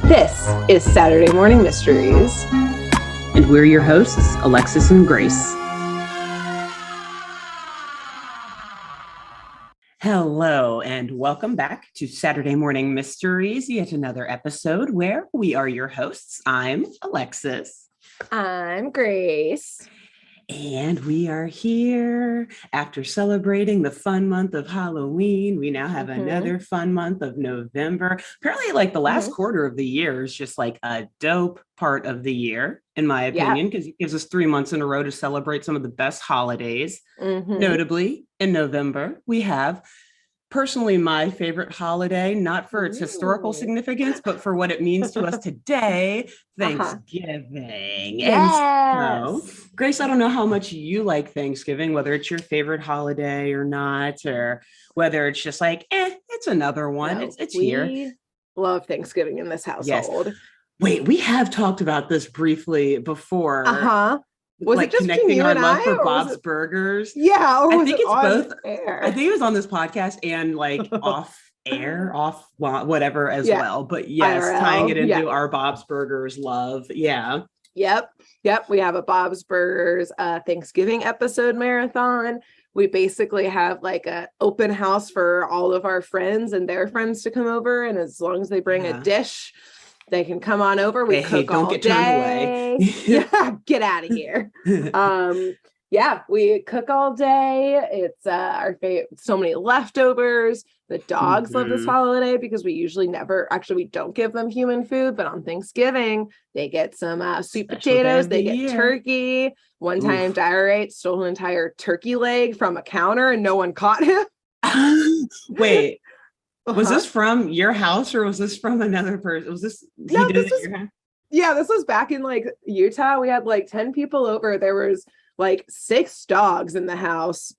This is Saturday Morning Mysteries. And we're your hosts, Alexis and Grace. Hello, and welcome back to Saturday Morning Mysteries, yet another episode where we are your hosts. I'm Alexis. I'm Grace. And we are here after celebrating the fun month of Halloween. We now have another fun month of November. Apparently, like the last quarter of the year is just like a dope part of the year, in my opinion, because it gives us 3 months in a row to celebrate some of the best holidays. Notably, in November, we have personally my favorite holiday, not for its historical significance, but for what it means to us today, Thanksgiving. Yes. And so, Grace, I don't know how much you like Thanksgiving, whether it's your favorite holiday or not, or whether it's just like, it's another one. No, it's here. We love Thanksgiving in this household. Yes. Wait, we have talked about this briefly before. Was like it just connecting our love for Bob's it... Burgers? Yeah, or I think it's both. Air? I think it was on this podcast and like off whatever as well. But yes, IRL, tying it into our Bob's Burgers love. Yeah. Yep. We have a Bob's Burgers Thanksgiving episode marathon. We basically have like a open house for all of our friends and their friends to come over, and as long as they bring a dish, they can come on over. We cook all day. Turned away. Yeah, get out of here. We cook all day. It's our favorite. So many leftovers. The dogs love this holiday because we don't give them human food, but on Thanksgiving they get some sweet potatoes. They get turkey. One time, Diorite stole an entire turkey leg from a counter, and no one caught him. Wait. Was this from your house or was this from another person? Was this? This was back in like Utah. We had like 10 people over. There was like 6 dogs in the house.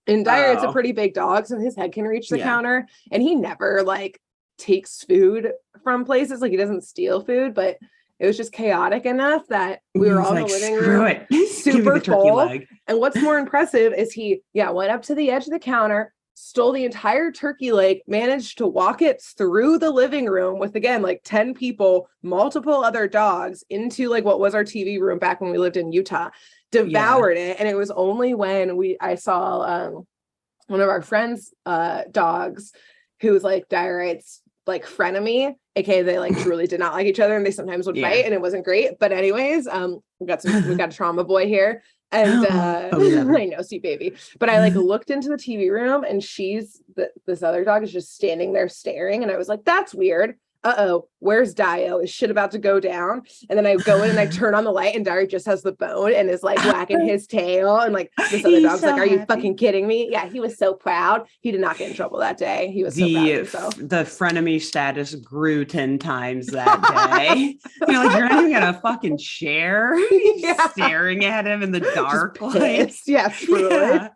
And Dyer, it's a pretty big dog, so his head can reach the counter. And he never like takes food from places. Like he doesn't steal food, but it was just chaotic enough that we were all in the living room super full. And what's more impressive is he went up to the edge of the counter, stole the entire turkey leg, managed to walk it through the living room with, again, like 10 people, multiple other dogs, into like what was our TV room back when we lived in Utah, devoured it. And it was only when I saw one of our friends' dogs, who was like Diorite's like frenemy, aka they like truly did not like each other and they sometimes would fight, and it wasn't great. But anyways, we got a trauma boy here. And I know, sweet baby. But I like looked into the TV room, and this other dog is just standing there staring. And I was like, that's weird. Where's Dio? Is shit about to go down? And then I go in and I turn on the light, and Dio just has the bone and is like whacking his tail. And like this other dog's like, are you fucking kidding me? Yeah, he was so proud. He did not get in trouble that day. He was so proud of himself. The frenemy status grew 10 times that day. You're like, you're not even gonna fucking share. Staring at him in the dark. Yeah, truly.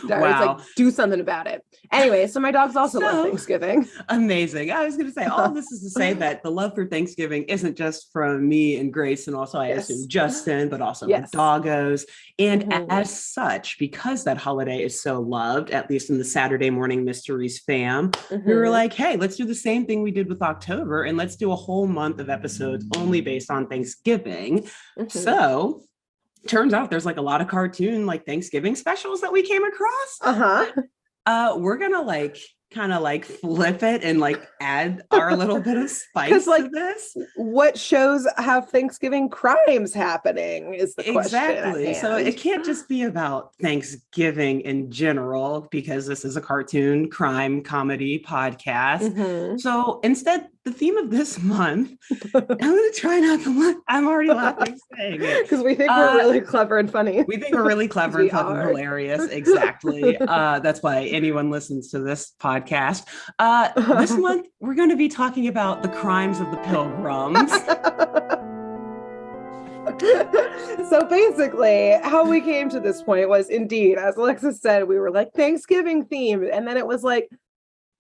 Dio's like, do something about it. Anyway, so my dogs also love Thanksgiving. Amazing. I was gonna say all this is to say that the love for Thanksgiving isn't just from me and Grace, and also I assume Justin, but also the doggos. And as such, because that holiday is so loved, at least in the Saturday Morning Mysteries fam, we were like, hey, let's do the same thing we did with October, and let's do a whole month of episodes only based on Thanksgiving. So turns out there's like a lot of cartoon like Thanksgiving specials that we came across. We're gonna kind of flip it and like add our little bit of spice to this. What shows have Thanksgiving crimes happening is the question. Exactly. So it can't just be about Thanksgiving in general, because this is a cartoon crime comedy podcast. So instead, the theme of this month, I'm going to try not to laugh. I'm already laughing saying it. Because we think we're really clever and funny. We think we're really clever and fucking hilarious. Exactly. That's why anyone listens to this podcast. This month, we're going to be talking about the crimes of the Pilgrims. So basically, how we came to this point was, indeed, as Alexis said, we were like Thanksgiving themed. And then it was like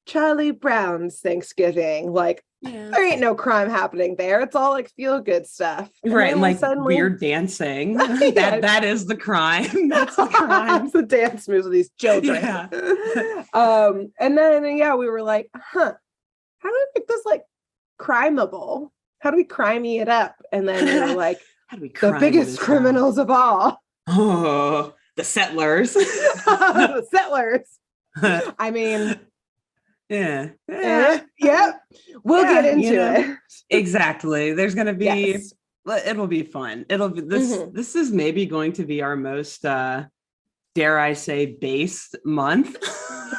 Charlie Brown's Thanksgiving. Like, there ain't no crime happening there. It's all like feel good stuff. Right. And like suddenly... weird dancing. That is the crime. That's the crime. The dance moves of these children. And then we were like, how do we make this like crimeable? how do we crimey it up? And then we were like, how do we the biggest criminals of all. Oh, the settlers. The settlers. I mean, yeah. We'll get into it. Exactly. There's going to be, it'll be fun. It'll be this. This is maybe going to be our most, dare I say, based month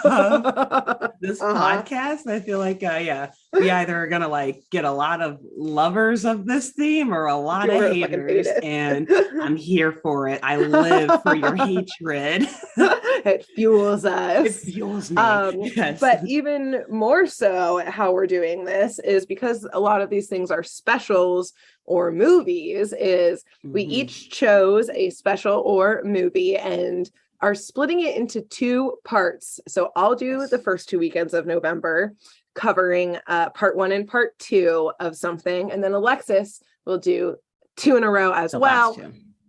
of this podcast. I feel like, we either are going to like get a lot of lovers of this theme or a lot of haters, and I'm here for it. I live for your hatred. It fuels us. It fuels me. Yes. But even more so, how we're doing this is because a lot of these things are specials or movies. We each chose a special or movie and are splitting it into 2 parts. So I'll do the first 2 weekends of November, covering part 1 and part 2 of something, and then Alexis will do 2 in a row as well.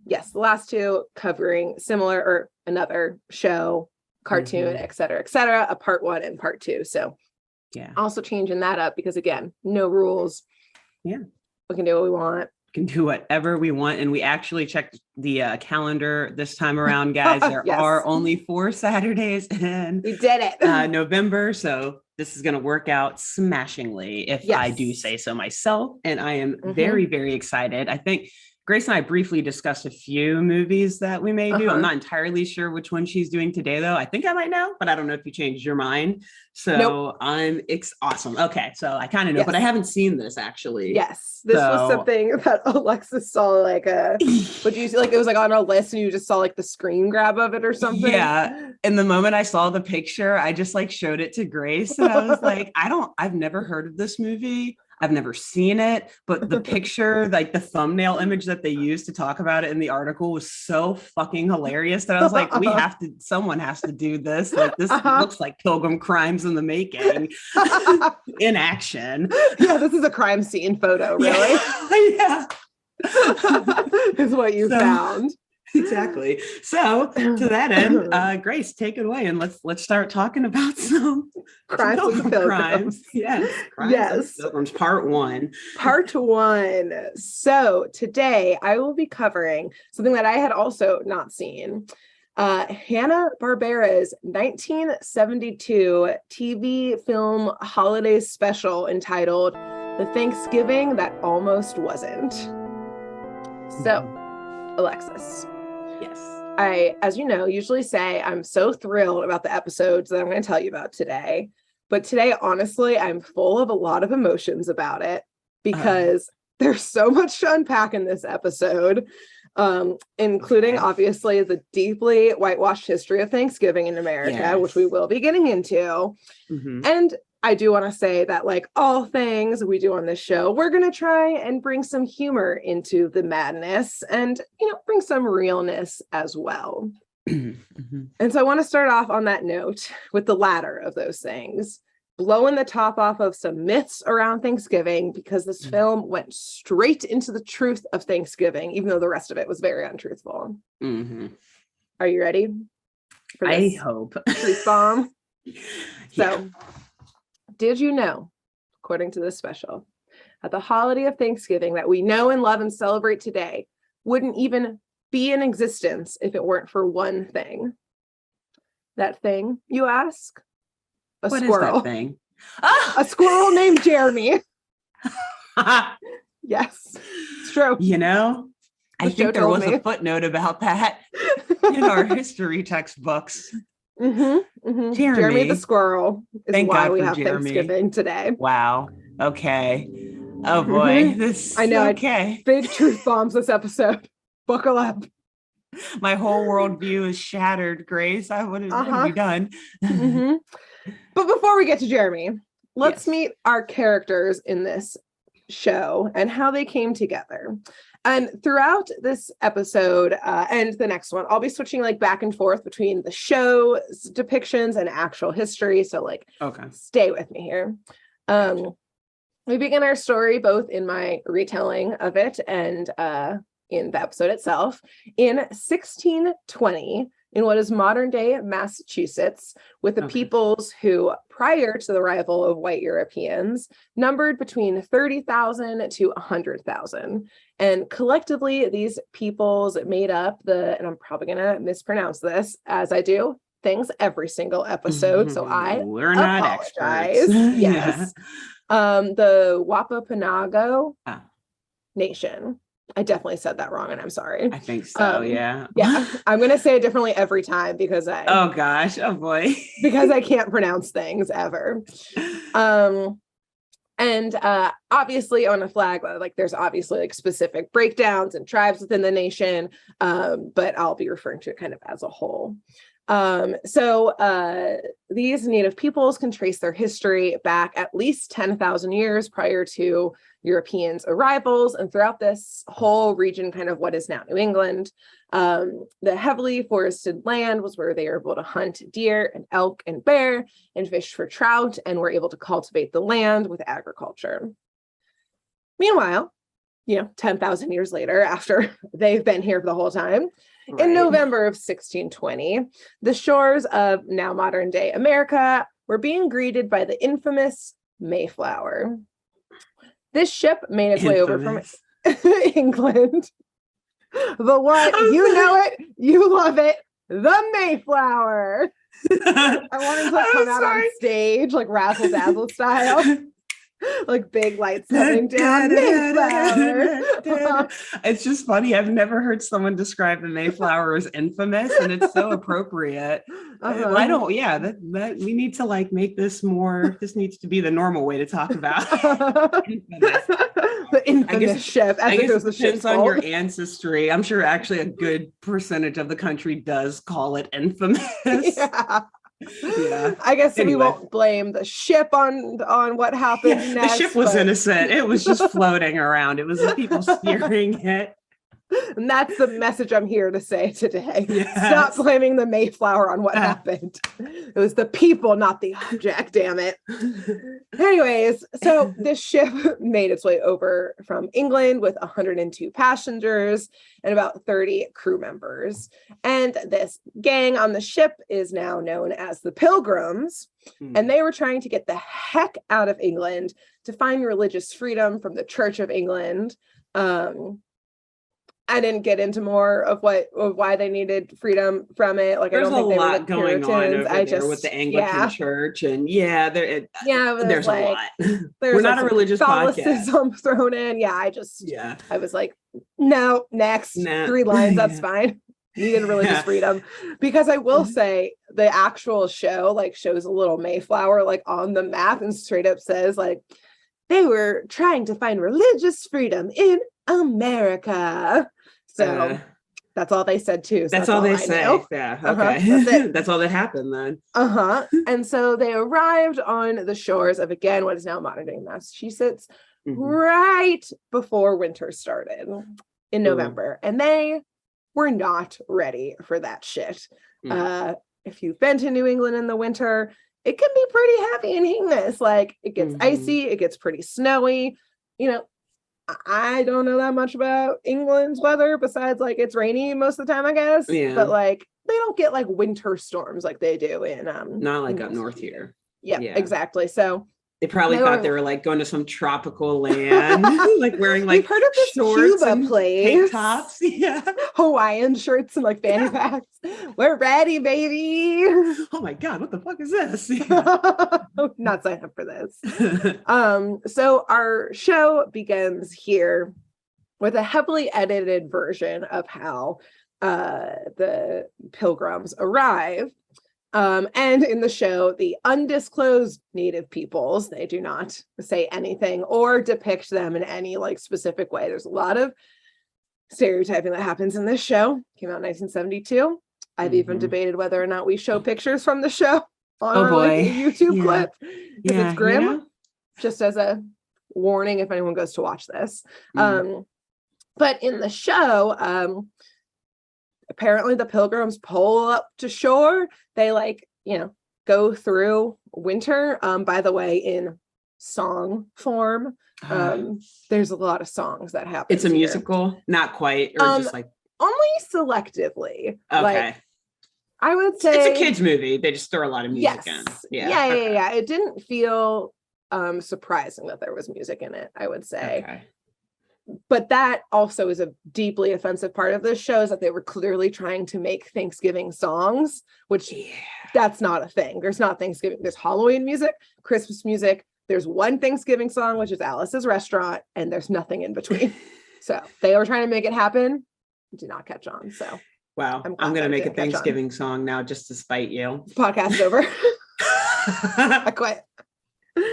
Yes, the last 2 covering similar or another show, cartoon, et cetera, a part 1 and part 2. So also changing that up because again, no rules. Yeah, we can do what we want. Can do whatever we want. And we actually checked the calendar this time around, guys. There are only 4 Saturdays in we did it. November. So this is going to work out smashingly if I do say so myself. And I am very, very excited. I think Grace and I briefly discussed a few movies that we may do. I'm not entirely sure which one she's doing today, though. I think I might know, but I don't know if you changed your mind. So I'm awesome. Okay, so I kind of know, but I haven't seen this actually. Yes, this was something that Alexis saw. Like what do you see? Like it was like on a list, and you just saw like the screen grab of it or something. Yeah. And the moment I saw the picture, I just like showed it to Grace, and I was like, I've never heard of this movie. I've never seen it, but the picture, like the thumbnail image that they used to talk about it in the article was so fucking hilarious that I was like, someone has to do this. Like this looks like Pilgrim crimes in the making in action. Yeah, this is a crime scene photo, really. Yeah. Is what you found. Exactly. So to that end, Grace, take it away and let's start talking about some crimes of the Pilgrims. Yes. Crimes of the Pilgrims, part 1. Part 1. So today I will be covering something that I had also not seen. Hanna-Barbera's 1972 TV film holiday special entitled The Thanksgiving That Almost Wasn't. So, Alexis. Yes. I, as you know, usually say I'm so thrilled about the episodes that I'm going to tell you about today. But today, honestly, I'm full of a lot of emotions about it because there's so much to unpack in this episode, including obviously the deeply whitewashed history of Thanksgiving in America, which we will be getting into. And I do want to say that, like all things we do on this show, we're going to try and bring some humor into the madness and, bring some realness as well. And so I want to start off on that note with the latter of those things, blowing the top off of some myths around Thanksgiving, because this film went straight into the truth of Thanksgiving, even though the rest of it was very untruthful. Are you ready for this? I hope. Truth bomb? So, did you know, according to this special, that the holiday of Thanksgiving that we know and love and celebrate today wouldn't even be in existence if it weren't for one thing? That thing, you ask? What squirrel. Is that thing? A squirrel named Jeremy. Yes, it's true. I think there was a footnote about that in our history textbooks. Jeremy the squirrel is why we have Jeremy. Thanksgiving today. Wow. Okay. Oh boy. I know. Okay. Big truth bombs this episode. Buckle up. My whole worldview is shattered, Grace. What have we done? But before we get to Jeremy, let's meet our characters in this show and how they came together. And throughout this episode and the next one, I'll be switching back and forth between the show's depictions and actual history. So stay with me here. We begin our story both in my retelling of it and in the episode itself in 1620 in what is modern-day Massachusetts, with the peoples who, prior to the arrival of white Europeans, numbered between 30,000 to 100,000. And collectively, these peoples made up and I'm probably going to mispronounce this, as I do things every single episode, so we're not apologize. experts. Yes. The Wampanoag Nation. I definitely said that wrong, and I'm sorry. I think so. Yeah. I'm gonna say it differently every time because oh boy. because I can't pronounce things ever. And obviously on a flag, like there's obviously like specific breakdowns and tribes within the nation, but I'll be referring to it kind of as a whole. So these native peoples can trace their history back at least 10,000 years prior to Europeans' arrivals, and throughout this whole region, kind of what is now New England, the heavily forested land was where they were able to hunt deer and elk and bear and fish for trout, and were able to cultivate the land with agriculture. Meanwhile, 10,000 years later, after they've been here for the whole time, in November of 1620, the shores of now modern day America were being greeted by the infamous Mayflower. This ship made its way over from England. The one, you know it, you love it, the Mayflower. I wanted to come out on stage, like Razzle Dazzle style. Like big lights coming down. Mayflower. It's just funny. I've never heard someone describe the Mayflower as infamous, and it's so appropriate. I don't. Yeah, that we need to like make this more. This needs to be the normal way to talk about infamous. The infamous ship. I guess it depends on your ancestry. I'm sure actually a good percentage of the country does call it infamous. Yeah, I guess we won't blame the ship on what happened next. The ship was innocent. It was just floating around. It was the people steering it. And that's the message I'm here to say today. Stop blaming the Mayflower on what happened. It was the people, not the object, damn it. Anyways, so this ship made its way over from England with 102 passengers and about 30 crew members. And this gang on the ship is now known as the Pilgrims. And they were trying to get the heck out of England to find religious freedom from the Church of England. I didn't get into more of why they needed freedom from it. Like, there's I don't think a lot going on over there with the Anglican Church, and there's like, a lot. We're not a religious podcast. Thrown in. I was like, no, next 3 lines. That's fine. Needed religious freedom, because I will say the actual show like shows a little Mayflower like on the map and straight up says like they were trying to find religious freedom in America. So that's all they said too. So that's all they say. Yeah. Okay. That's all that happened then. And so they arrived on the shores of, again, what is now modern day Massachusetts, right before winter started in November. And they were not ready for that shit. If you've been to New England in the winter, it can be pretty heavy and humid. Like it gets icy, it gets pretty snowy. I don't know that much about England's weather besides like it's rainy most of the time, I guess. But like they don't get like winter storms like they do in not like up north here. Yeah, exactly. So they probably thought they were like going to some tropical land, like wearing like heard of this shorts Cuba and place. Tank tops, Hawaiian shirts and like fanny packs. We're ready, baby. Oh my god, what the fuck is this? Not sign up for this. So our show begins here with a heavily edited version of how the Pilgrims arrive. And in the show, the undisclosed native peoples, they do not say anything or depict them in any like specific way. There's a lot of stereotyping that happens in this show. Came out in 1972. I've even debated whether or not we show pictures from the show on like, a YouTube clip because it's grim. Just as a warning if anyone goes to watch this. But in the show, apparently the Pilgrims pull up to shore. They like, go through winter, by the way, in song form. There's a lot of songs that happen. It's a musical, not quite, or just like only selectively. Okay. I would say it's a kids movie. They just throw a lot of music in. Yeah. It didn't feel surprising that there was music in it, I would say. Okay. But that also is a deeply offensive part of this show, is that they were clearly trying to make Thanksgiving songs, which that's not a thing. There's not Thanksgiving. There's Halloween music, Christmas music. There's one Thanksgiving song, which is Alice's Restaurant, and there's nothing in between. So they were trying to make it happen. Did not catch on. So wow, I'm going to make a Thanksgiving song now just to spite you. Podcast is over. I quit.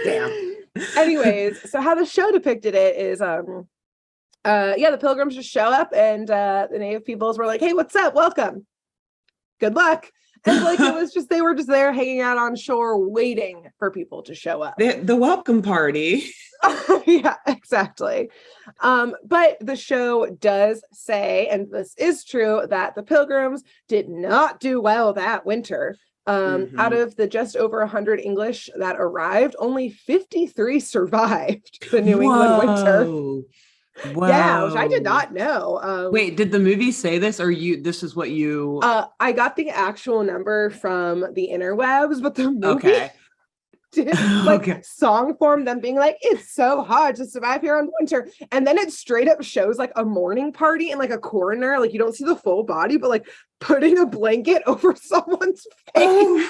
Damn. Anyways, so how the show depicted it is the Pilgrims just show up, and the native peoples were like, hey, what's up, welcome, good luck. And like it was just, they were just there hanging out on shore waiting for people to show up. The welcome party. Yeah, exactly. But the show does say, and this is true, that the Pilgrims did not do well that winter. Out of the just over 100 English that arrived, only 53 survived the New England winter. Wow. Yeah, which I did not know. Wait, did the movie say this, or this is what you? I got the actual number from the interwebs, but the movie did song form them being like, it's so hard to survive here in winter, and then it straight up shows like a mourning party and like a coroner, like you don't see the full body, but like putting a blanket over someone's face.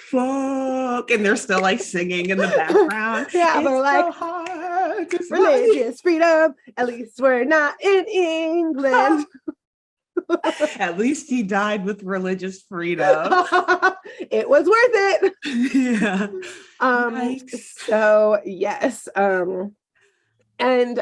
Fuck, and they're still like singing in the background. Yeah, they're like, so hard to religious freedom, at least we're not in England. At least he died with religious freedom. It was worth it. Yeah. So yes. And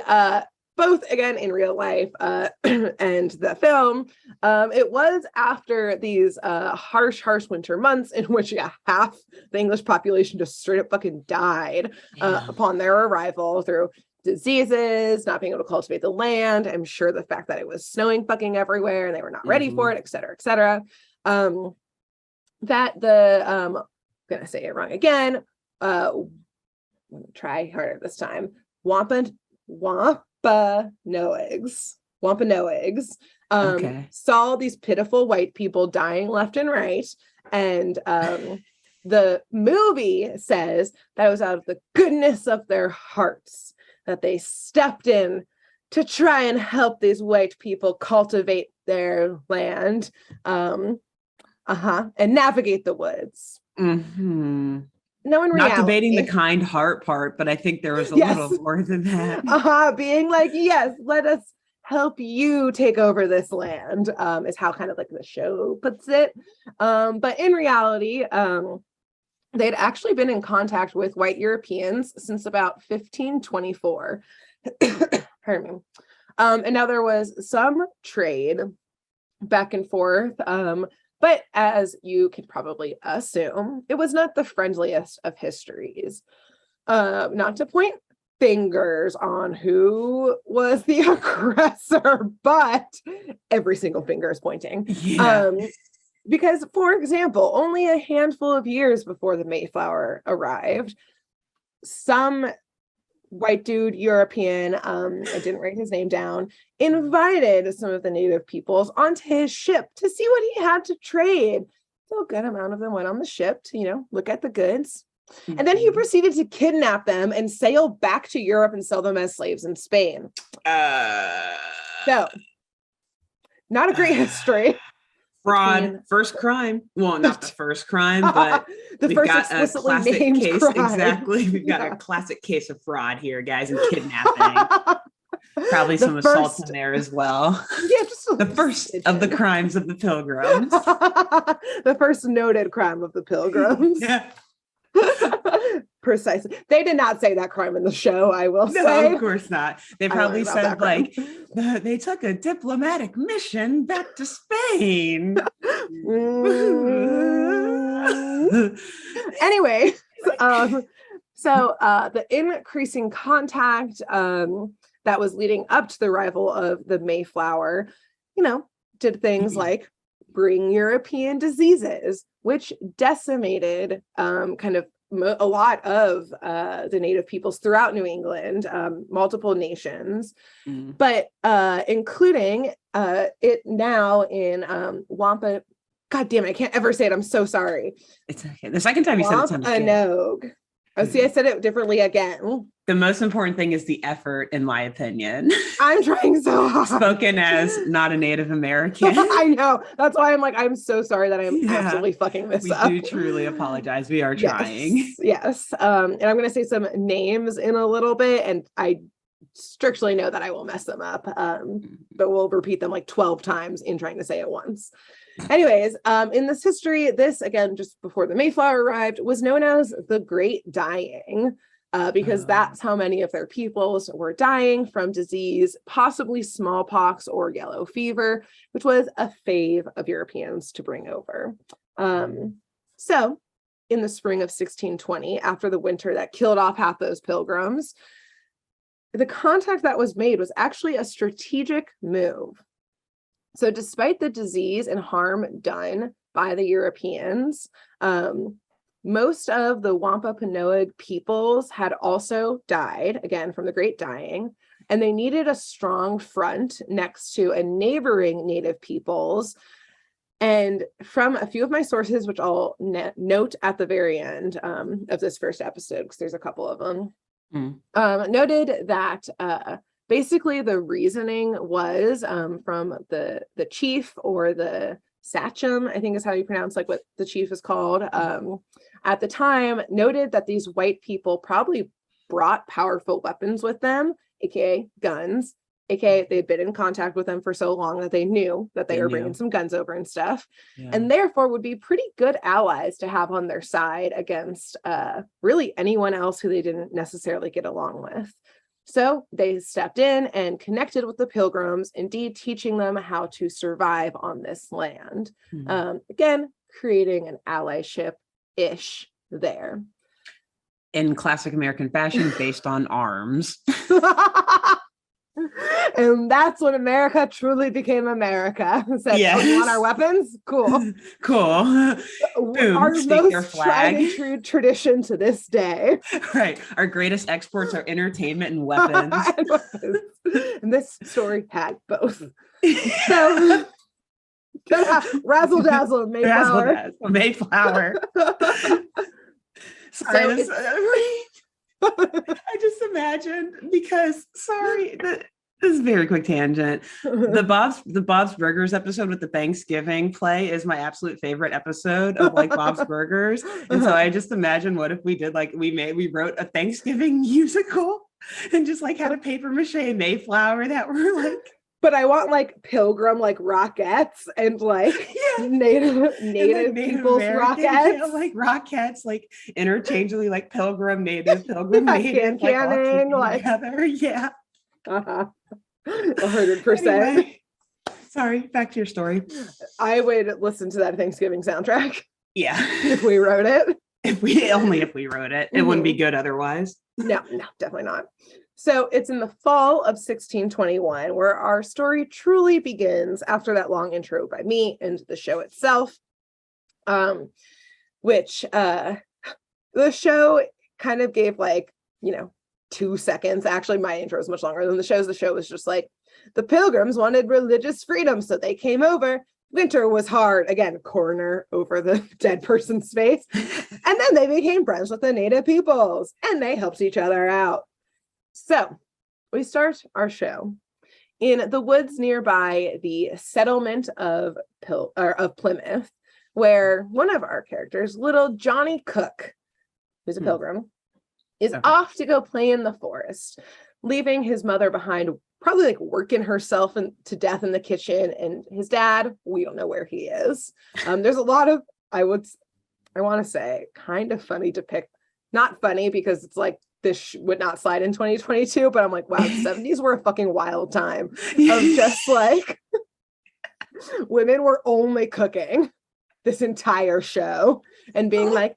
both again in real life and the film, it was after these harsh winter months in which half the English population just straight up fucking died upon their arrival through diseases, not being able to cultivate the land. I'm sure the fact that it was snowing fucking everywhere and they were not ready for it, et cetera, et cetera. That the I'm gonna say it wrong again. Try harder this time. Wampanoags saw these pitiful white people dying left and right, and the movie says that it was out of the goodness of their hearts that they stepped in to try and help these white people cultivate their land and navigate the woods. Mm-hmm. No, in reality, not debating the kind heart part, but I think there was a little more than that. Being like, yes, let us help you take over this land, is how kind of like the show puts it. But in reality, they'd actually been in contact with white Europeans since about 1524. Pardon me. And now there was some trade back and forth. But as you could probably assume, it was not the friendliest of histories. Not to point fingers on who was the aggressor, but every single finger is pointing. Yeah. Because, for example, only a handful of years before the Mayflower arrived, some white dude, European, I didn't write his name down, invited some of the native peoples onto his ship to see what he had to trade. So a good amount of them went on the ship to, look at the goods. Mm-hmm. And then he proceeded to kidnap them and sail back to Europe and sell them as slaves in Spain. So, not a great history. Fraud, first crime. Well, not the first crime, but the first explicitly named case. Crime. Exactly. We've got a classic case of fraud here, guys, and kidnapping. Probably some assault in there as well. Yeah, just the first of the crimes of the Pilgrims. The first noted crime of the Pilgrims. Yeah. Precisely. They did not say that crime in the show, I will say. No, of course not. They probably said like they took a diplomatic mission back to Spain. Anyway, so the increasing contact that was leading up to the arrival of the Mayflower, did things like bring European diseases, which decimated kind of a lot of the native peoples throughout New England, multiple nations, but including it now in God damn it, I can't ever say it. I'm so sorry. It's okay. The second time you said it sounded good. Wampanoag. Oh, see, I said it differently again. The most important thing is the effort, in my opinion. I'm trying so hard. Spoken as not a Native American. I know. That's why I'm like, I'm so sorry that I'm absolutely fucking this up. We do truly apologize. We are trying. Yes. And I'm going to say some names in a little bit, and I strictly know that I will mess them up. But we'll repeat them like 12 times in trying to say it once. Anyways, in this history, this, again, just before the Mayflower arrived, was known as the Great Dying, because that's how many of their peoples were dying from disease, possibly smallpox or yellow fever, which was a fave of Europeans to bring over. So in the spring of 1620, after the winter that killed off half those pilgrims, the contact that was made was actually a strategic move. So despite the disease and harm done by the Europeans, most of the Wampanoag peoples had also died, again, from the Great Dying, and they needed a strong front next to a neighboring native peoples. And from a few of my sources, which I'll note at the very end of this first episode, because there's a couple of them, noted that basically the reasoning was from the chief, or the sachem, I think is how you pronounce like what the chief is called, at the time, noted that these white people probably brought powerful weapons with them, aka guns, aka they'd been in contact with them for so long that they knew that they were bringing some guns over and stuff, and therefore would be pretty good allies to have on their side against really anyone else who they didn't necessarily get along with. So they stepped in and connected with the Pilgrims, indeed teaching them how to survive on this land. Again, creating an allyship-ish there. In classic American fashion, based on arms. And that's when America truly became America. Said, yes. Oh, you want our weapons? Cool. Cool. Boom. Our most tried and true tradition to this day. Right. Our greatest exports are entertainment and weapons. And this story had both. So razzle dazzle, Mayflower. Mayflower. Sorry, I just imagined, because this is a very quick tangent. The Bob's Burgers episode with the Thanksgiving play is my absolute favorite episode of like Bob's Burgers. And so I just imagine, what if we did like we wrote a Thanksgiving musical and just like had a paper mache Mayflower that were like. But I want like Pilgrim, like Rockettes, and like native people's Rockettes. Yeah, like Rockettes, like interchangeably, like Pilgrim, Native, Pilgrim, Native, canning, like together. Yeah. 100%. Anyway, sorry, back to your story. I would listen to that Thanksgiving soundtrack. Yeah. If we wrote it. If we wrote it. It wouldn't be good otherwise. No, definitely not. So it's in the fall of 1621 where our story truly begins, after that long intro by me and the show itself, which the show kind of gave 2 seconds. Actually, my intro is much longer than the show's. The show was just like, the Pilgrims wanted religious freedom, so they came over. Winter was hard. Again, coroner over the dead person's face. And then they became friends with the native peoples, and they helped each other out. So we start our show in the woods nearby the settlement of Plymouth, where one of our characters, little Johnny Cook, who's a pilgrim, is off to go play in the forest, leaving his mother behind, probably like working herself to death in the kitchen. And his dad, we don't know where he is. There's a lot of, I want to say, kind of funny not funny because it's like, this would not slide in 2022, but I'm like, wow, the 70s were a fucking wild time of just like women were only cooking this entire show and being like,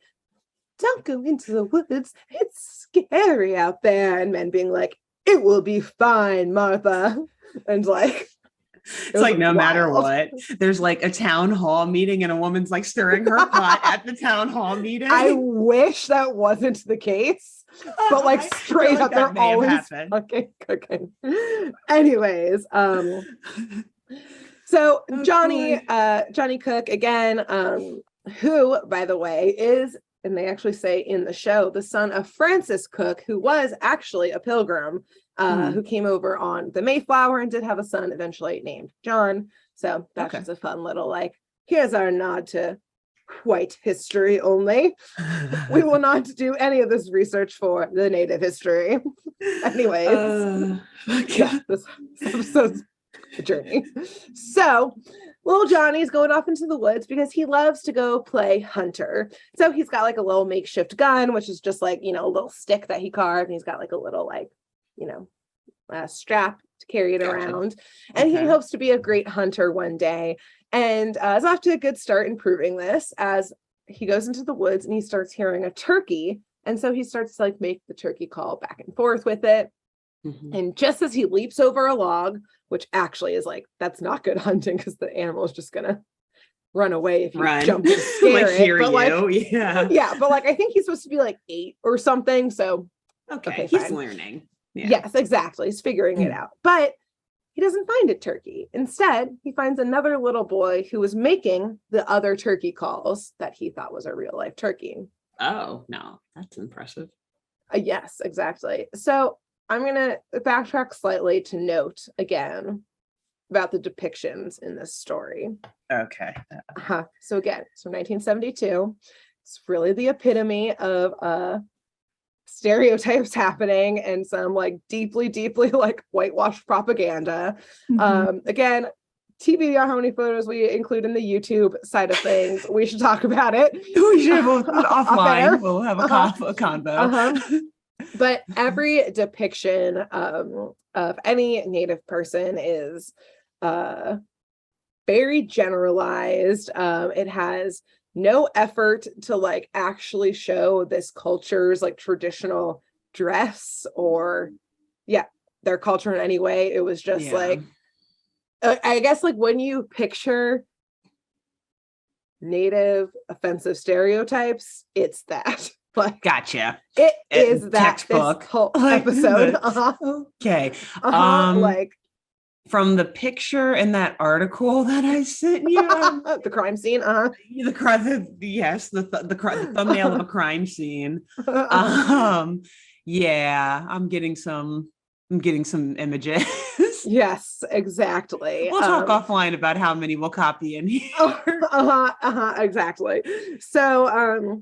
don't go into the woods, it's scary out there, and men being like, it will be fine, Martha, and like it's like no matter what, there's like a town hall meeting and a woman's like stirring her pot at the town hall meeting. I wish that wasn't the case, but like straight up, they're always fucking cooking. Anyways, So Johnny Cook again, who, by the way, is, and they actually say in the show, the son of Francis Cook, who was actually a pilgrim, who came over on the Mayflower and did have a son eventually named John. So that's just a fun little, like, here's our nod to white history only. We will not do any of this research for the native history. Anyways, this episode's a journey. So little Johnny's going off into the woods because he loves to go play hunter. So he's got like a little makeshift gun, which is just like, a little stick that he carved. And he's got like a little, like, strap to carry it around. And he hopes to be a great hunter one day. And is off to a good start in proving this as he goes into the woods and he starts hearing a turkey. And so he starts to like make the turkey call back and forth with it. And just as he leaps over a log, which actually is like, that's not good hunting because the animal is just gonna run away if you jump and scare it. But like I think he's supposed to be like 8 or something. So he's learning. Yes, exactly. He's figuring it out. But he doesn't find a turkey. Instead, he finds another little boy who was making the other turkey calls that he thought was a real life turkey. Oh, no, that's impressive. Yes, exactly. So I'm going to backtrack slightly to note again about the depictions in this story. Okay. So again, it's from 1972. It's really the epitome of stereotypes happening and some like deeply like whitewashed propaganda. Again, TBD on how many photos we include in the YouTube side of things. We should talk about it. We should offline. We'll have a convo. But every depiction of any Native person is very generalized. It has no effort to like actually show this culture's like traditional dress or their culture in any way. It was just like, I guess like when you picture Native offensive stereotypes, it's that. Like, gotcha. It is that textbook. This whole episode. Okay. Like from the picture in that article that I sent you, the crime scene. The thumbnail of a crime scene. I'm getting some images. Yes, exactly. We'll talk offline about how many we'll copy in here. Exactly. So,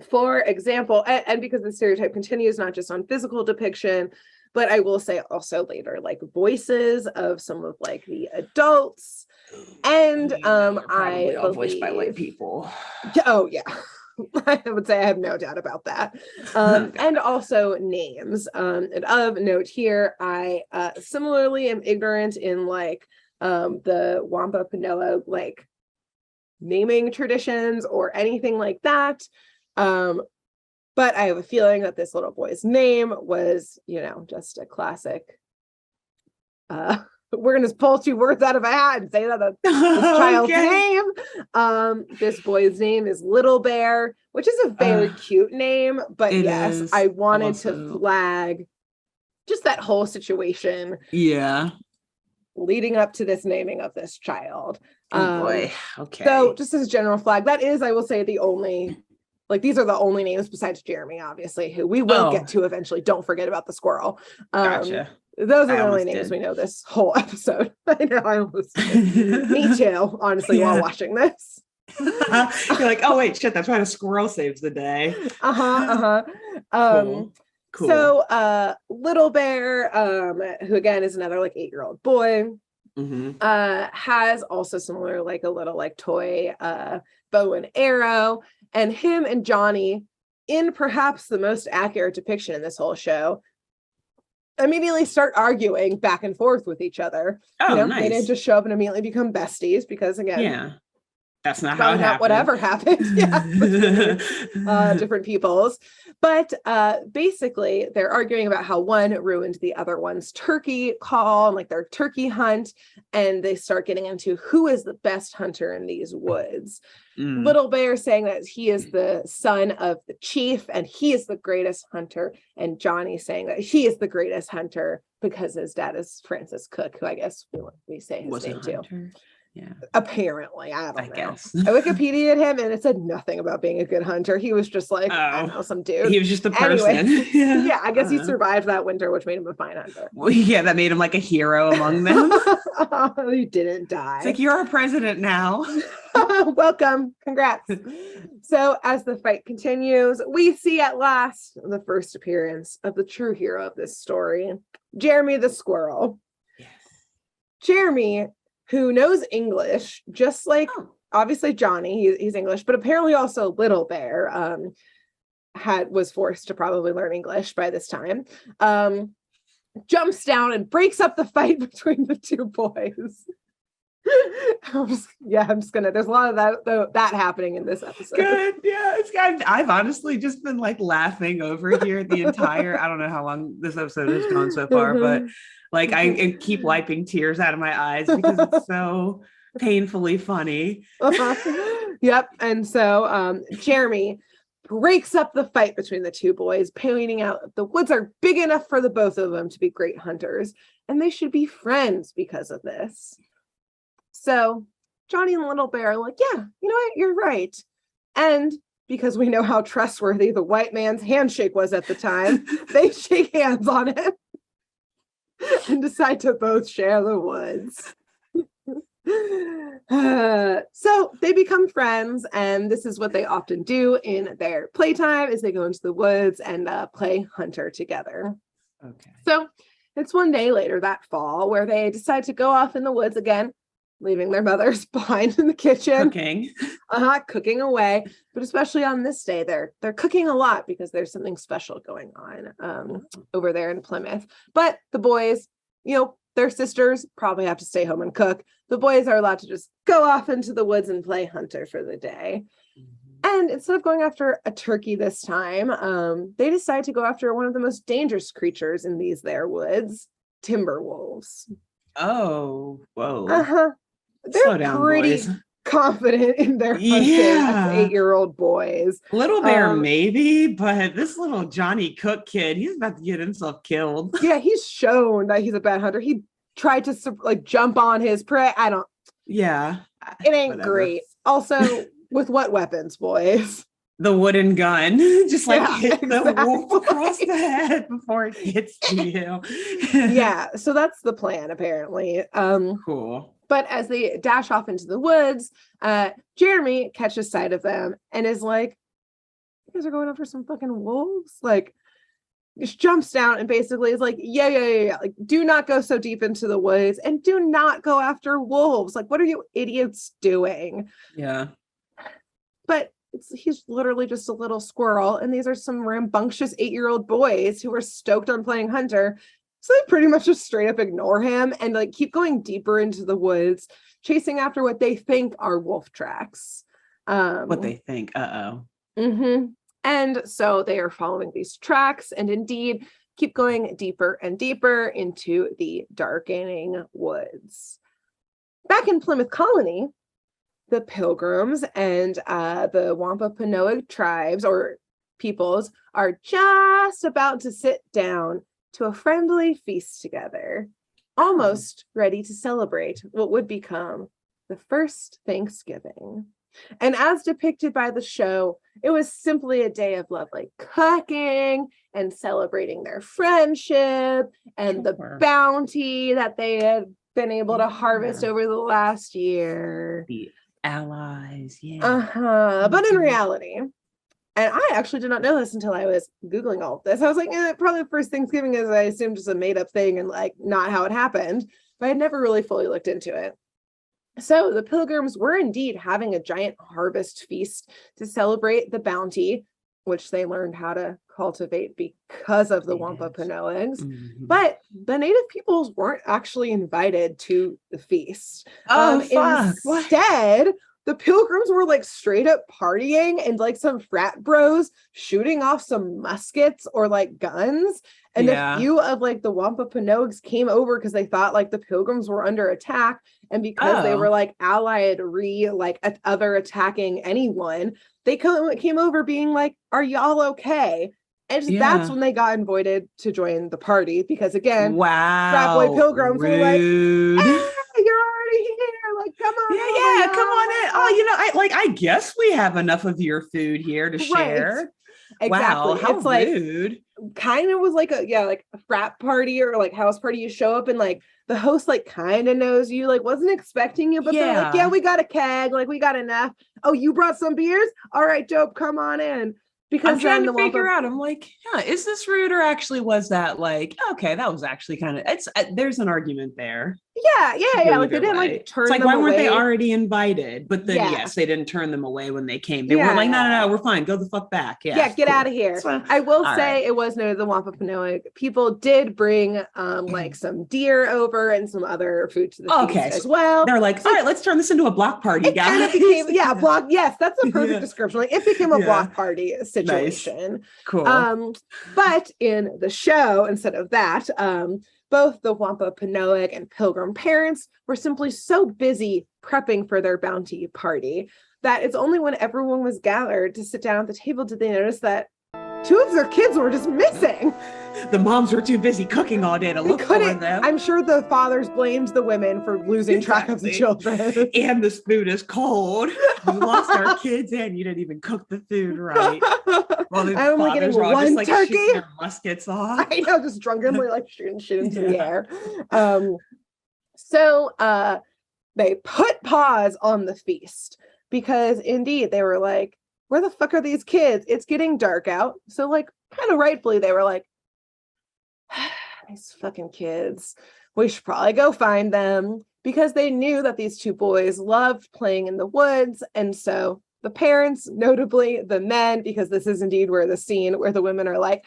for example, and because the stereotype continues not just on physical depiction, but I will say also later, like voices of some of like the adults, and I all voiced by white people. Oh yeah, I would say I have no doubt about that. And also names. And of note here, I similarly am ignorant in like the Wampanoag like naming traditions or anything like that. But I have a feeling that this little boy's name was, just a classic. We're going to pull 2 words out of a hat and say that this child's name. This boy's name is Little Bear, which is a very cute name. But yes, I wanted to flag just that whole situation. Yeah. Leading up to this naming of this child. Oh boy. Okay. So just as a general flag, that is, I will say, the only... Like, these are the only names besides Jeremy, obviously, who we will get to eventually. Don't forget about the squirrel. Gotcha. Those are the only names we know this whole episode. I know, I almost did. Me too, honestly, while watching this. You're like, oh, wait, shit, that's why the squirrel saves the day. Cool. So, Little Bear, who again is another like 8-year-old boy, has also similar like a little like toy bow and arrow. And him and Johnny, in perhaps the most accurate depiction in this whole show, immediately start arguing back and forth with each other. Nice. They didn't just show up and immediately become besties because, again, that's not how it happened. Whatever happened. Different peoples. But basically, they're arguing about how one ruined the other one's turkey call and like their turkey hunt. And they start getting into who is the best hunter in these woods. Little Bear saying that he is the son of the chief and he is the greatest hunter. And Johnny saying that he is the greatest hunter because his dad is Francis Cook, who I guess we say his name too. Yeah. Apparently, I don't know. Guess. I Wikipedia'd him and it said nothing about being a good hunter. He was just like, I don't know, some dude. He was just a person. Anyway, yeah, I guess he survived that winter, which made him a fine hunter. Well, yeah, that made him like a hero among them. He didn't die. It's like, you're our president now. Welcome. Congrats. So as the fight continues, we see at last the first appearance of the true hero of this story, Jeremy the squirrel. Yes. Jeremy, who knows English, just like obviously Johnny, he's English, but apparently also Little Bear was forced to probably learn English by this time. Jumps down and breaks up the fight between the two boys. I'm just gonna. There's a lot of that happening in this episode. Good, yeah. I've honestly just been like laughing over here the entire. I don't know how long this episode has gone so far, but like I keep wiping tears out of my eyes because it's so painfully funny. Yep. And so Jeremy breaks up the fight between the two boys, pointing out the woods are big enough for the both of them to be great hunters, and they should be friends because of this. So Johnny and Little Bear are like, yeah, you know what? You're right. And because we know how trustworthy the white man's handshake was at the time, they shake hands on it and decide to both share the woods. So they become friends, and this is what they often do in their playtime is they go into the woods and play hunter together. Okay. So it's one day later that fall where they decide to go off in the woods again, leaving their mothers behind in the kitchen. Cooking away. But especially on this day, they're cooking a lot because there's something special going on over there in Plymouth. But the boys, their sisters probably have to stay home and cook. The boys are allowed to just go off into the woods and play hunter for the day. And instead of going after a turkey this time, they decide to go after one of the most dangerous creatures in these there woods, timber wolves. Oh, whoa. They're slow down, pretty boys. Confident in their hunting as 8-year-old boys. Little Bear maybe, but this little Johnny Cook kid, he's about to get himself killed. Yeah, he's shown that he's a bad hunter. He tried to jump on his prey. It ain't great. Also, with what weapons, boys? The wooden gun, just hit the wolf across the head before it gets to you. Yeah, so that's the plan apparently. Cool. But as they dash off into the woods, Jeremy catches sight of them and is like, you guys are going after some fucking wolves? Just jumps down and basically is like, yeah. Do not go so deep into the woods and do not go after wolves. What are you idiots doing? Yeah. But he's literally just a little squirrel. And these are some rambunctious 8-year-old boys who are stoked on playing hunter. So they pretty much just straight up ignore him and keep going deeper into the woods, chasing after what they think are wolf tracks. What they think. Mm-hmm. And so they are following these tracks and indeed keep going deeper and deeper into the darkening woods. Back in Plymouth Colony, the Pilgrims and the Wampanoag tribes or peoples are just about to sit down to a friendly feast together, almost ready to celebrate what would become the first Thanksgiving. And as depicted by the show, it was simply a day of love, cooking and celebrating their friendship and the bounty that they had been able to harvest over the last year. The allies, yeah. But in reality, and I actually did not know this until I was Googling all of this. I was like, probably the first Thanksgiving is, I assume, just a made up thing and not how it happened. But I had never really fully looked into it. So the Pilgrims were indeed having a giant harvest feast to celebrate the bounty, which they learned how to cultivate because of the Wampanoags. Mm-hmm. But the native peoples weren't actually invited to the feast. Fuck. Instead, the Pilgrims were straight up partying and some frat bros shooting off some muskets or guns. And a few of the Wampanoags came over because they thought the Pilgrims were under attack. And because they were allied other attacking anyone, they came over being are y'all okay? And that's when they got invited to join the party because, again, frat boy pilgrims rude. were like, hey, you're already here. Like, come on. Yeah, come on in. Oh, I guess we have enough of your food here to share. Exactly. Wow, how it's rude. Like kind of was like a frat party or like house party. You show up and like the host like kind of knows you, like wasn't expecting you, but they're like, yeah, we got a keg, like we got enough. Oh, you brought some beers? All right, dope, come on in. Because I'm trying to figure out, I'm like, is this rude or actually was that like, okay, that was actually kind of, there's an argument there. Yeah. Like they didn't like turn them why away. weren't they already invited? But then yes, they didn't turn them away when they came. They weren't like, no, we're fine. Go the fuck back. Yeah, get out of here. I will say it was noted the Wampanoag people did bring like some deer over and some other food to the feast as well. They're like, all right, let's turn this into a block party, guys. Kind of became, block. Yes, that's a perfect description. Like it became a block party situation. Nice. Cool. But in the show, instead of that, both the Wampanoag and Pilgrim parents were simply so busy prepping for their bounty party that it's only when everyone was gathered to sit down at the table did they notice that two of their kids were just missing. The moms were too busy cooking all day to look for them. I'm sure the fathers blamed the women for losing track of the children. And this food is cold. We lost our kids and you didn't even cook the food right. Well, the I'm only getting one just, turkey. Their muskets off. I know, just drunkenly like shooting shit into the air. So they put pause on the feast because indeed they were like, where the fuck are these kids? It's getting dark out. So like kind of rightfully they were like, these fucking kids, we should probably go find them, because they knew that these two boys loved playing in the woods. And so the parents, notably the men, because this is indeed where the scene where the women are like,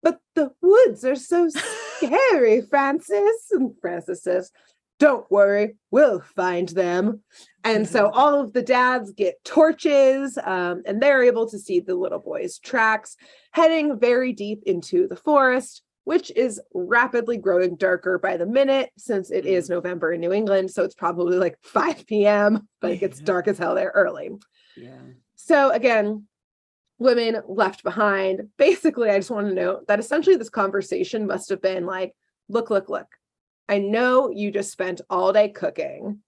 but the woods are so scary, Francis. And Francis says, don't worry, we'll find them. And so all of the dads get torches and they're able to see the little boys' tracks heading very deep into the forest, which is rapidly growing darker by the minute since it is November in New England. So it's probably like 5 p.m., but it gets dark as hell there early. Yeah. So again, women left behind. Basically, I just want to note that essentially this conversation must have been like, look. I know you just spent all day cooking.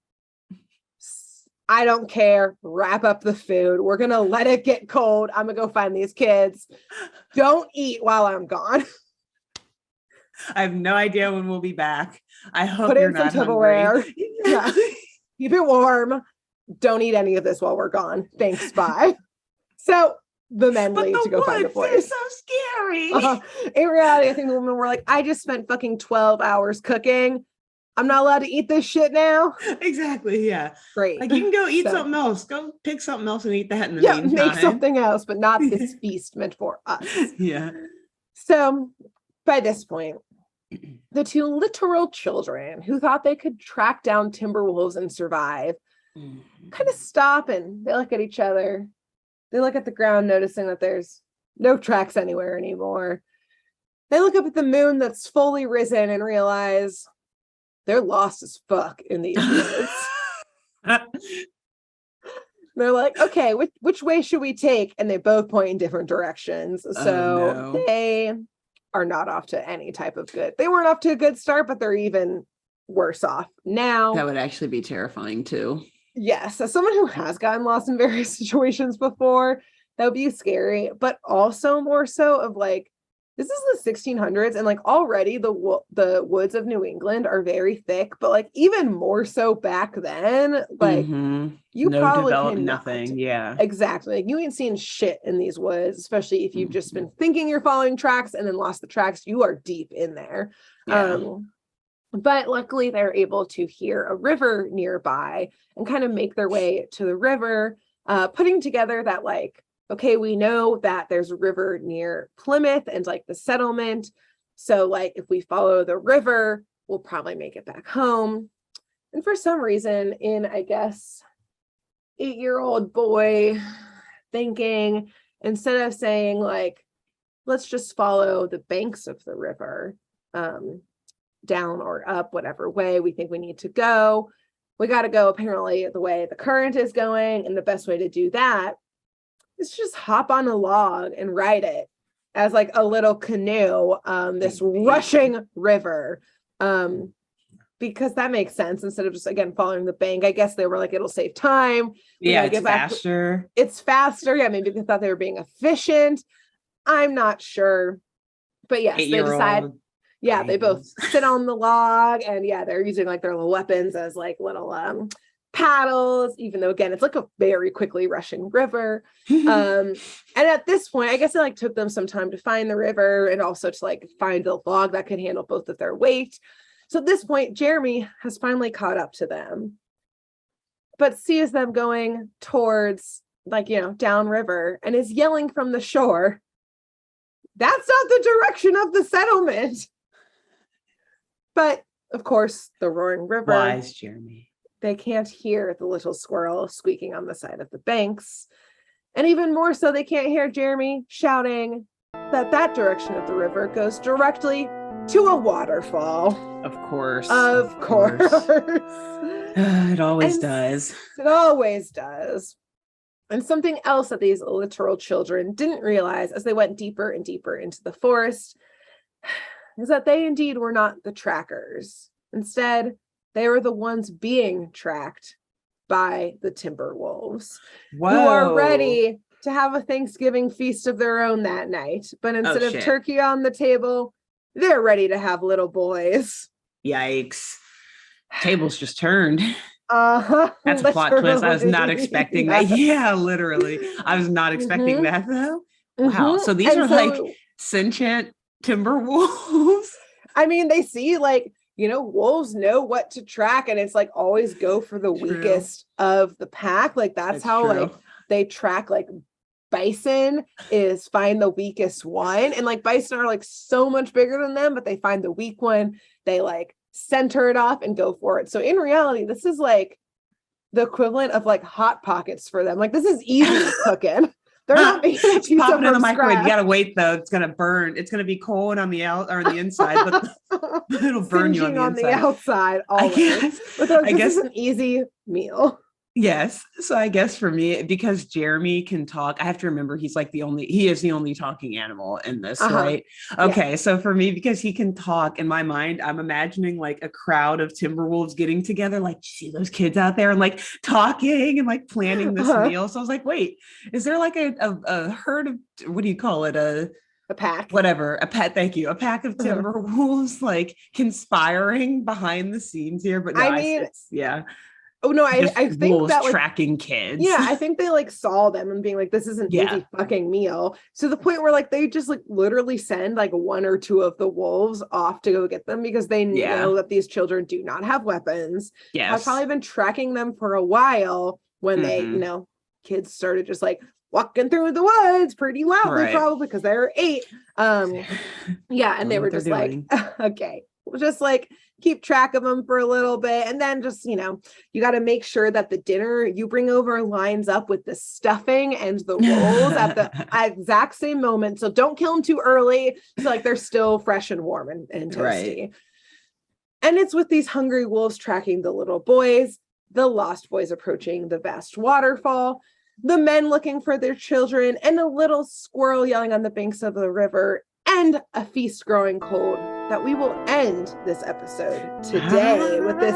I don't care. Wrap up the food. We're going to let it get cold. I'm going to go find these kids. Don't eat while I'm gone. I have no idea when we'll be back. I hope Put you're in some not Tupperware. hungry. Yeah. Keep it warm. Don't eat any of this while we're gone. Thanks. Bye. So the men leave to go find the boys. They're so scary. In reality, I think the women were like, I just spent fucking 12 hours cooking. I'm not allowed to eat this shit now. Exactly. Yeah. Great. Like you can go eat something else. Go pick something else and eat that in the meantime. Make something else, but not this feast meant for us. Yeah. So by this point, the two literal children who thought they could track down timber wolves and survive kind of stop and they look at each other. They look at the ground, noticing that there's no tracks anywhere anymore. They look up at the moon that's fully risen and realize they're lost as fuck in these woods. They're like, okay, which way should we take? And they both point in different directions. So they are not off to any type of good. They weren't off to a good start, but they're even worse off now. That would actually be terrifying too. Yes, as someone who has gotten lost in various situations before, that would be scary, but also more so of like, this is the 1600s and like already the woods of New England are very thick, but like even more so back then, like you probably develop nothing. Yeah, exactly. Like, you ain't seen shit in these woods, especially if you've just been thinking you're following tracks and then lost the tracks. You are deep in there. Yeah. But luckily they're able to hear a river nearby and kind of make their way to the river, putting together that like, okay, we know that there's a river near Plymouth and like the settlement. So like if we follow the river, we'll probably make it back home. And for some reason, in I guess 8-year-old boy thinking, instead of saying like, let's just follow the banks of the river, down or up, whatever way we think we need to go, we got to go apparently the way the current is going. And the best way to do that is just hop on a log and ride it as like a little canoe, this rushing river. Because that makes sense instead of just, again, following the bank. I guess they were like, it'll save time. Yeah, it's faster. It's faster. Yeah, maybe they thought they were being efficient. I'm not sure. But yes, they decide. Yeah, they both sit on the log, and yeah, they're using like their little weapons as like little paddles, even though again, it's like a very quickly rushing river. And at this point, I guess it like took them some time to find the river and also to like find a log that could handle both of their weight. So at this point, Jeremy has finally caught up to them, but sees them going towards like, downriver and is yelling from the shore, "That's not the direction of the settlement." But of course, the roaring river. Wise Jeremy. They can't hear the little squirrel squeaking on the side of the banks. And even more so, they can't hear Jeremy shouting that direction of the river goes directly to a waterfall. Of course. Of course. It always does. It always does. And something else that these literal children didn't realize as they went deeper and deeper into the forest is that they indeed were not the trackers. Instead, they were the ones being tracked by the timber wolves, who are ready to have a Thanksgiving feast of their own that night. But instead of turkey on the table, they're ready to have little boys. Yikes. Tables just turned. That's a plot twist. I was not expecting that. Yeah, literally. I was not expecting that though. Wow. So these are like sentient timber wolves. I mean, they see like, wolves know what to track, and it's like always go for the weakest of the pack. Like that's how like they track like bison is find the weakest one. And like bison are like so much bigger than them, but they find the weak one. They like center it off and go for it. So in reality, this is like the equivalent of like Hot Pockets for them. Like this is easy cooking. They're not making a pizza popping in the microwave. Scratch. You gotta wait though. It's gonna burn. It's gonna be cold on the out or the inside, but it'll burn you on the outside. Always. I guess it's an easy meal. Yes. So I guess for me, because Jeremy can talk, I have to remember he is the only talking animal in this, right? Okay. Yeah. So for me, because he can talk, in my mind, I'm imagining like a crowd of timber wolves getting together, like, you see those kids out there and like talking and like planning this meal. So I was like, wait, is there like a herd of, what do you call it? A pack. Whatever. A pack. Thank you. A pack of timber wolves like conspiring behind the scenes here. But no, I mean, yeah. Oh no, I think that like, tracking kids. Yeah, I think they like saw them and being like, this is an easy fucking meal. To the point where like they just like literally send like one or two of the wolves off to go get them because they know that these children do not have weapons. Yes. I've probably been tracking them for a while when they, kids started just like walking through the woods pretty loudly, probably because they were 8. And they were just like, okay, we'll just like keep track of them for a little bit. And then just, you got to make sure that the dinner you bring over lines up with the stuffing and the rolls at the exact same moment. So don't kill them too early. So like they're still fresh and warm and toasty. Right. And it's with these hungry wolves tracking the little boys, the lost boys approaching the vast waterfall, the men looking for their children, and a little squirrel yelling on the banks of the river, and a feast growing cold, that we will end this episode today with this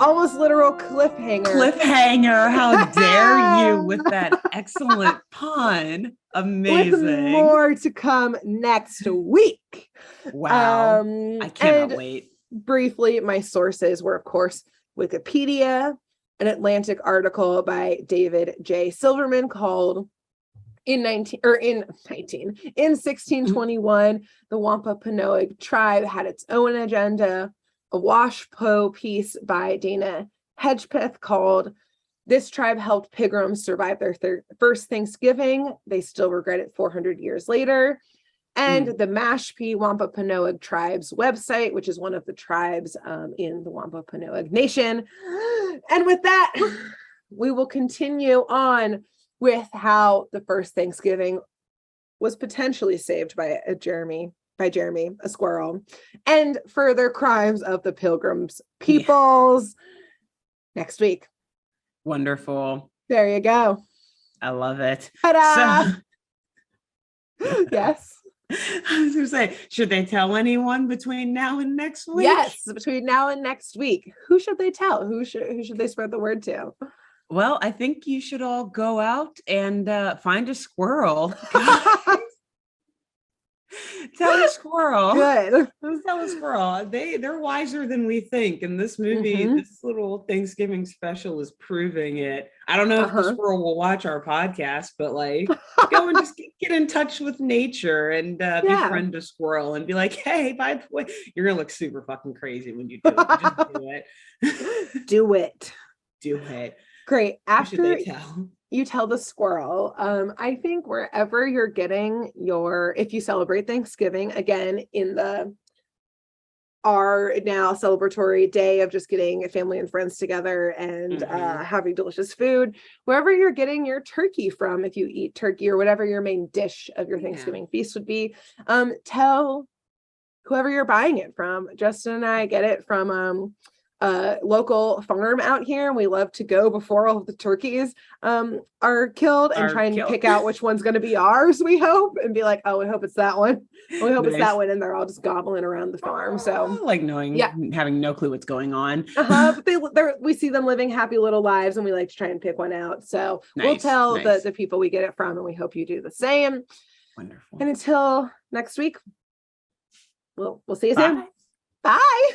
almost literal cliffhanger. Cliffhanger. How dare you with that excellent pun. Amazing. With more to come next week. Wow. I cannot wait. Briefly, my sources were, of course, Wikipedia, an Atlantic article by David J. Silverman called in 1621, the Wampanoag tribe had its own agenda. A Washpo piece by Dana Hedgepeth called "This Tribe Helped Pilgrims Survive Their First Thanksgiving. They Still Regret It 400 Years Later." And the Mashpee Wampanoag Tribe's website, which is one of the tribes in the Wampanoag Nation. And with that, we will continue on with how the first Thanksgiving was potentially saved by Jeremy, a squirrel, and further crimes of the Pilgrims peoples next week. Wonderful. There you go. I love it. Ta-da! Yes. I was going to say, should they tell anyone between now and next week? Yes, between now and next week. Who should they tell? Who should they spread the word to? Well, I think you should all go out and find a squirrel. Tell a squirrel. Good. Tell a squirrel. They're wiser than we think. And this movie, this little Thanksgiving special is proving it. I don't know if the squirrel will watch our podcast, but like go and just get in touch with nature and befriend a squirrel and be like, hey, by the way, you're gonna look super fucking crazy when you do it. Just do it. Do it. Do it. Great. After tell? You tell the squirrel, I think wherever you're getting if you celebrate Thanksgiving, again, in our now celebratory day of just getting family and friends together and having delicious food, wherever you're getting your turkey from, if you eat turkey or whatever your main dish of your Thanksgiving feast would be, tell whoever you're buying it from. Justin and I get it from local farm out here, and we love to go before all of the turkeys are killed and try and pick out which one's going to be ours, we hope, and be like, oh, we hope it's that one. We hope it's that one, and they're all just gobbling around the farm. So like having no clue what's going on. But we see them living happy little lives, and we like to try and pick one out. So we'll tell the people we get it from, and we hope you do the same. Wonderful. And until next week, we'll see you soon. Bye.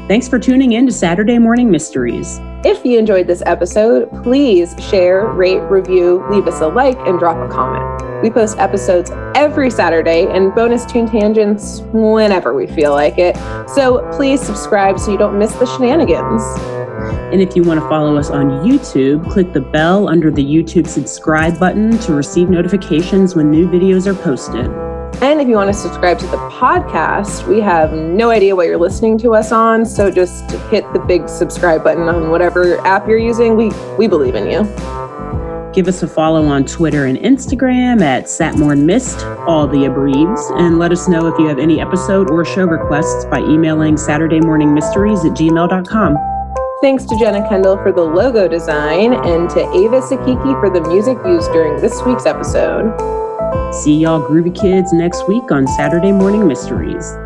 Thanks for tuning in to Saturday Morning Mysteries. If you enjoyed this episode, please share, rate, review, leave us a like, and drop a comment. We post episodes every Saturday and bonus tune tangents whenever we feel like it. So please subscribe so you don't miss the shenanigans. And if you want to follow us on YouTube, click the bell under the YouTube subscribe button to receive notifications when new videos are posted. And if you want to subscribe to the podcast, we have no idea what you're listening to us on, so just hit the big subscribe button on whatever app you're using. We believe in you. Give us a follow on Twitter and Instagram at SatmornMist, all the abreves, and let us know if you have any episode or show requests by emailing SaturdayMorningMysteries@gmail.com. Thanks to Jenna Kendall for the logo design and to Ava Sakiki for the music used during this week's episode. See y'all groovy kids next week on Saturday Morning Mysteries.